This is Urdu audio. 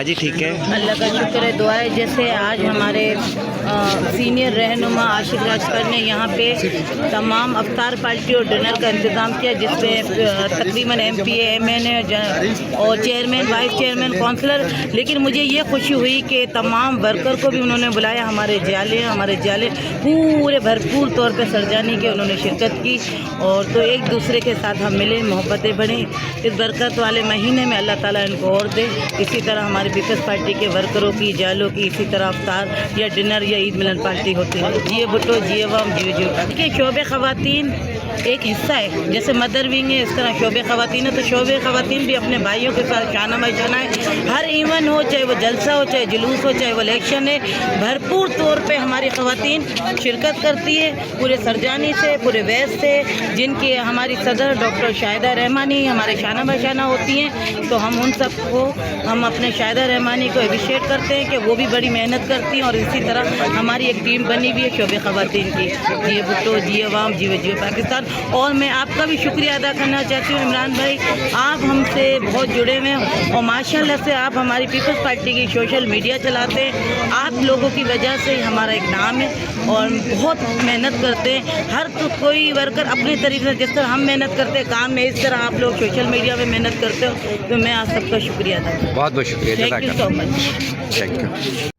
ہاں جی ٹھیک ہے. اللہ کا شکر ہے، دعا ہے. جیسے آج ہمارے سینئر رہنما عاشق راجکر نے یہاں پہ تمام افطار پارٹی اور ڈنر کا انتظام کیا، جس میں تقریباً ایم پی اے، ایم این اے اور چیئرمین، وائس چیئرمین، کونسلر. لیکن مجھے یہ خوشی ہوئی کہ تمام ورکر کو بھی انہوں نے بلایا. ہمارے جالے پورے بھرپور طور پہ سرجانی کے انہوں نے شرکت کی، اور تو ایک دوسرے کے ساتھ ہم ملے، محبتیں بڑھیں. اس برکت والے مہینے میں اللہ تعالیٰ ان کو اور دے. اسی طرح ہمارے پیپلز پارٹی کے ورکروں کی، جالوں کی اسی طرح افطار یا ڈنر یا عید ملن پارٹی ہوتی ہے. جیے بھٹو، جیے وام، جیو کہ شعبے خواتین ایک حصہ ہے. جیسے مدر ونگ ہے، اس طرح شعبے خواتین ہے. تو شعبے خواتین بھی اپنے بھائیوں کے ساتھ شانہ بہ شانہ ہے. ہر ایونٹ ہو، چاہے وہ جلسہ ہو، چاہے جلوس ہو، چاہے وہ الیکشن ہے، بھرپور طور پہ ہماری خواتین شرکت کرتی ہے. پورے سرجانی سے، پورے ویس سے، جن کی ہماری صدر ڈاکٹر شاہدہ رحمانی ہمارے شانہ بہ شانہ ہوتی ہیں. تو ہم ان سب کو، ہم اپنے شاہدہ رحمانی کو اپریشیٹ کرتے ہیں کہ وہ بھی بڑی محنت کرتی ہیں. اور اسی طرح ہماری ایک ٹیم بنی ہوئی ہے شعبے خواتین کی، جیے بھٹو، جیے عوام، جیو پاکستان. اور میں آپ کا بھی شکریہ ادا کرنا چاہتی ہوں عمران بھائی، آپ ہم سے بہت جڑے ہوئے ہیں، اور ماشاءاللہ سے آپ ہماری پیپلز پارٹی کی سوشل میڈیا چلاتے ہیں. آپ لوگوں کی وجہ سے ہمارا ایک نام ہے، اور بہت محنت کرتے ہیں. ہر کوئی ورکر اپنے طریقے سے، جس طرح ہم محنت کرتے ہیں کام میں، اس طرح آپ لوگ سوشل میڈیا میں محنت کرتے ہو. تو میں آپ سب کا شکریہ ادا کرتی ہوں. بہت بہت شکریہ. Thank you so much. Thank you.